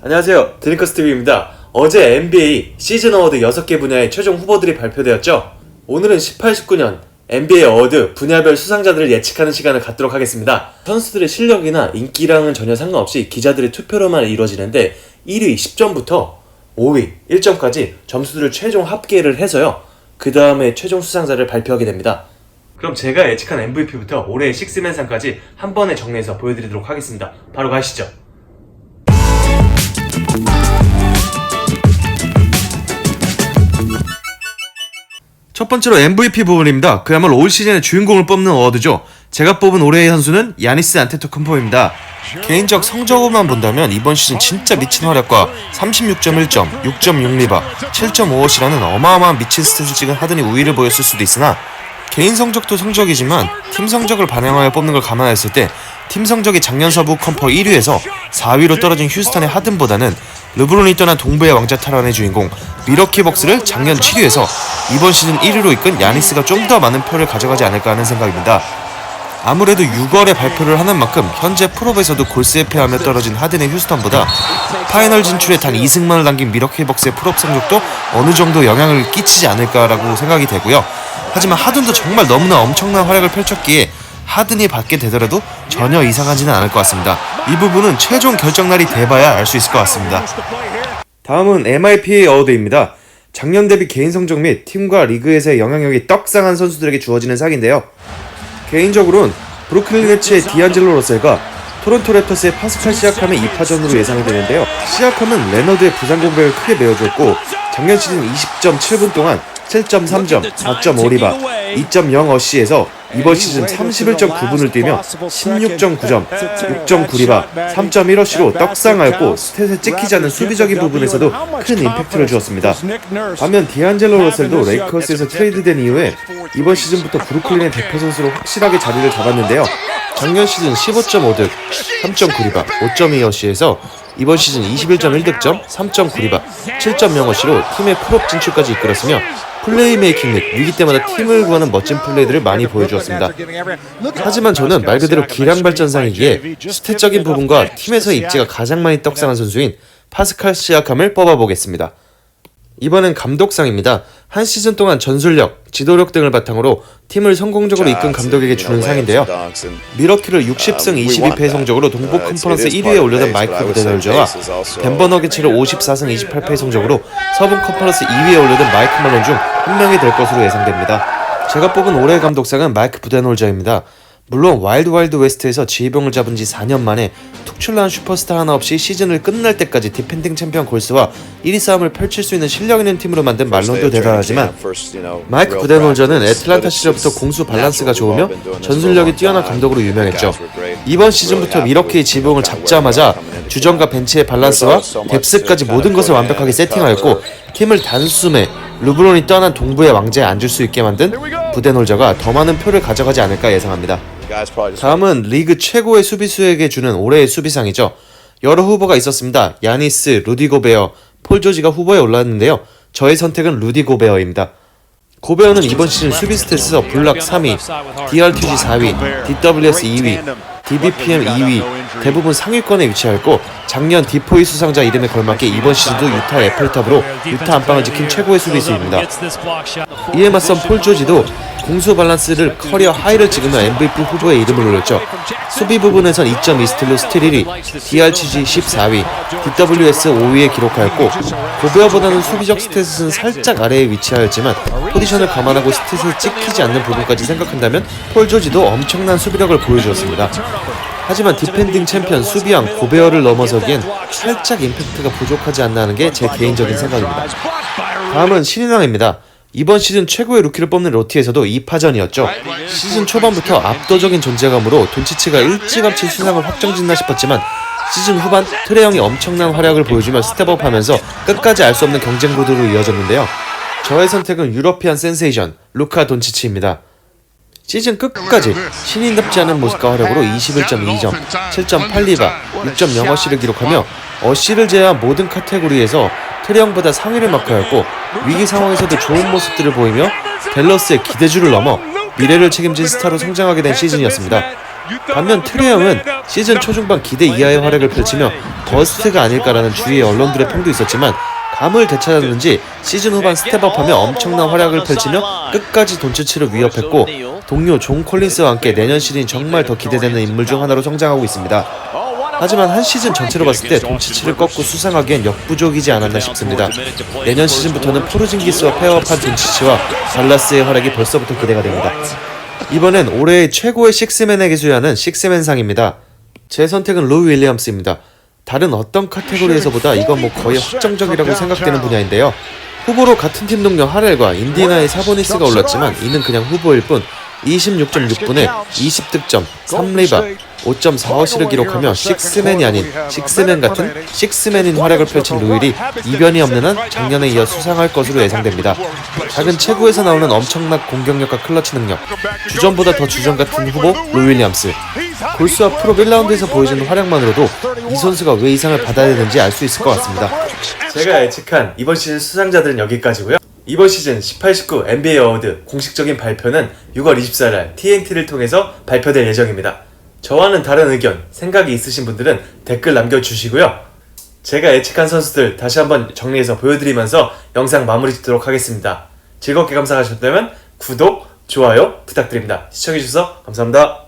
안녕하세요, 드링커스TV입니다. 어제 NBA 시즌 어워드 6개 분야의 최종 후보들이 발표되었죠. 오늘은 18-19년 NBA 어워드 분야별 수상자들을 예측하는 시간을 갖도록 하겠습니다. 선수들의 실력이나 인기랑은 전혀 상관없이 기자들의 투표로만 이루어지는데 1위 10점부터 5위 1점까지 점수들을 최종 합계를 해서요, 그 다음에 최종 수상자를 발표하게 됩니다. 그럼 제가 예측한 MVP부터 올해의 식스맨상까지 한 번에 정리해서 보여드리도록 하겠습니다. 바로 가시죠. 첫 번째로 MVP 부분입니다. 그야말로 올 시즌의 주인공을 뽑는 어워드죠. 제가 뽑은 올해의 선수는 야니스 안테토쿤포입니다. 개인적 성적으로만 본다면 이번 시즌 진짜 미친 활약과 36.1점, 6.6리바, 7.5어시라는 어마어마한 미친 스탯을 찍은 하든이 우위를 보였을 수도 있으나 개인 성적도 성적이지만 팀 성적을 반영하여 뽑는 걸 감안했을 때 팀 성적이 작년 서부 컴퍼 1위에서 4위로 떨어진 휴스턴의 하든보다는 르브론이 떠난 동부의 왕자 탈환의 주인공 밀워키 벅스를 작년 7위에서 이번 시즌 1위로 이끈 야니스가 좀 더 많은 표를 가져가지 않을까 하는 생각입니다. 아무래도 6월에 발표를 하는 만큼 현재 프롭에서도 골스에 패하며 떨어진 하든의 휴스턴보다 파이널 진출에 단 2승만을 남긴 밀워키 벅스의 프롭 성적도 어느 정도 영향을 끼치지 않을까라고 생각이 되고요. 하지만 하든도 정말 너무나 엄청난 활약을 펼쳤기에 하든이 받게 되더라도 전혀 이상하지는 않을 것 같습니다. 이 부분은 최종 결정날이 돼봐야 알 수 있을 것 같습니다. 다음은 MIPA 어워드입니다. 작년 대비 개인 성적 및 팀과 리그에서의 영향력이 떡상한 선수들에게 주어지는 상인데요. 개인적으로는 브루클린 네츠의 디안젤로 러셀과 토론토 랩터스의 파스칼 시아캄의 2파전으로 예상이 되는데요. 시아캄은 레너드의 부상 공백을 크게 메워주었고 작년 시즌 20.7분 동안 7.3점, 4.5리바, 2.0어시에서 이번 시즌 31.9분을 뛰며 16.9점, 6.9리바, 3.1어시로 떡상하였고 스탯에 찍히지 않는 수비적인 부분에서도 큰 임팩트를 주었습니다. 반면 디안젤로 러셀도 레이커스에서 트레이드된 이후에 이번 시즌부터 브루클린의 대표 선수로 확실하게 자리를 잡았는데요. 작년 시즌 15.5득, 3.9리바, 5.2어시에서 이번 시즌 21.1득점, 3.9리바, 7.0어시로 팀의 풀업 진출까지 이끌었으며 플레이메이킹 및 위기 때마다 팀을 구하는 멋진 플레이들을 많이 보여주었습니다. 하지만 저는 말 그대로 기량발전상이기에 스탯적인 부분과 팀에서의 입지가 가장 많이 떡상한 선수인 파스칼 시아캄을 뽑아보겠습니다. 이번엔 감독상입니다. 한 시즌 동안 전술력, 지도력 등을 바탕으로 팀을 성공적으로 이끈 감독에게 주는 상인데요. 밀워키를 60승 22패의 성적으로 동부 컨퍼런스 1위에 올려둔 마이크 부데놀저와 덴버 너게츠를 54승 28패의 성적으로 서부 컨퍼런스 2위에 올려둔 마이크 말론 중 한 명이 될 것으로 예상됩니다. 제가 뽑은 올해의 감독상은 마이크 부데놀저입니다. 물론 와일드 웨스트에서 지휘봉을 잡은 지 4년 만에 툭출나한 슈퍼스타 하나 없이 시즌을 끝날 때까지 디펜딩 챔피언 골스와 1위 싸움을 펼칠 수 있는 실력 있는 팀으로 만든 말론도 대단하지만 마이크 부데놀저는 애틀란타 시절부터 공수 밸런스가 좋으며 전술력이 뛰어난 감독으로 유명했죠. 이번 시즌부터 밀워키의 지휘봉을 잡자마자 주전과 벤치의 밸런스와 뎁스까지 모든 것을 완벽하게 세팅하였고 팀을 단숨에 르브론이 떠난 동부의 왕자에 앉을 수 있게 만든 부데놀저가 더 많은 표를 가져가지 않을까 예상합니다. 다음은 리그 최고의 수비수에게 주는 올해의 수비상이죠. 여러 후보가 있었습니다. 야니스, 루디 고베어, 폴 조지가 후보에 올랐는데요. 저의 선택은 루디 고베어입니다. 고베어는 이번 시즌 수비 스탯에서 블락 3위, DRTG 4위, DWS 2위, DBPM 2위 대부분 상위권에 위치하였고 작년 디포이 수상자 이름에 걸맞게 이번 시즌도 유타 애플탑으로 유타 안방을 지킨 최고의 수비수입니다. 이에 맞선 폴 조지도 공수 밸런스를 커리어 하이를 찍으며 MVP 후보에 이름을 올렸죠. 수비 부분에선 2.2스틸로 스틸 1위, DRTG 14위, DWS 5위에 기록하였고 고베어보다는 수비적 스탯은 살짝 아래에 위치하였지만 포지션을 감안하고 스탯을 찍히지 않는 부분까지 생각한다면 폴 조지도 엄청난 수비력을 보여주었습니다. 하지만 디펜딩 챔피언 수비왕 고베어를 넘어서기엔 살짝 임팩트가 부족하지 않나 하는 게 제 개인적인 생각입니다. 다음은 신인왕입니다. 이번 시즌 최고의 루키를 뽑는 로티에서도 2파전이었죠. 시즌 초반부터 압도적인 존재감으로 돈치치가 일찌감치 수상을 확정짓나 싶었지만 시즌 후반 트레 형이 엄청난 활약을 보여주며 스텝업하면서 끝까지 알 수 없는 경쟁 구도로 이어졌는데요. 저의 선택은 유러피안 센세이션 루카 돈치치입니다. 시즌 끝까지 신인답지 않은 모습과 활약으로 21.2점, 7.8리바, 6.0어시를 기록하며 어시를 제외한 모든 카테고리에서 트레 형보다 상위를 마크하였고 위기 상황에서도 좋은 모습들을 보이며 댈러스의 기대주를 넘어 미래를 책임진 스타로 성장하게 된 시즌이었습니다. 반면 트레이 형은 시즌 초중반 기대 이하의 활약을 펼치며 버스트가 아닐까라는 주위의 언론들의 평도 있었지만 감을 되찾았는지 시즌 후반 스텝업하며 엄청난 활약을 펼치며 끝까지 돈치치를 위협했고 동료 존 콜린스와 함께 내년 시즌이 정말 더 기대되는 인물 중 하나로 성장하고 있습니다. 하지만 한 시즌 전체로 봤을 때 돈치치를 꺾고 수상하기엔 역부족이지 않았나 싶습니다. 내년 시즌부터는 포르징기스와 페어업한 돈치치와 달라스의 활약이 벌써부터 기대가 됩니다. 이번엔 올해의 최고의 식스맨에게 수여하는 식스맨상입니다. 제 선택은 루 윌리엄스입니다. 다른 어떤 카테고리에서보다 이건 뭐 거의 확정적이라고 생각되는 분야인데요. 후보로 같은 팀 동료 하렐과 인디애나의 사보니스가 올랐지만 이는 그냥 후보일 뿐 26.6분에 20득점, 3리바, 5.45시를 기록하며 식스맨이 아닌 식스맨 같은 식스맨인 활약을 펼친 루일이 이변이 없는 한 작년에 이어 수상할 것으로 예상됩니다. 작은 체구에서 나오는 엄청난 공격력과 클러치 능력, 주전보다 더 주전 같은 후보 루 윌리엄스. 골수와 프로 1라운드에서 보여주는 활약만으로도 이 선수가 왜 이상을 받아야 되는지 알 수 있을 것 같습니다. 제가 예측한 이번 시즌 수상자들은 여기까지고요. 이번 시즌 18-19 NBA 어워드 공식적인 발표는 6월 24일 TNT를 통해서 발표될 예정입니다. 저와는 다른 의견, 생각이 있으신 분들은 댓글 남겨주시고요. 제가 예측한 선수들 다시 한번 정리해서 보여드리면서 영상 마무리 짓도록 하겠습니다. 즐겁게 감상하셨다면 구독, 좋아요 부탁드립니다. 시청해주셔서 감사합니다.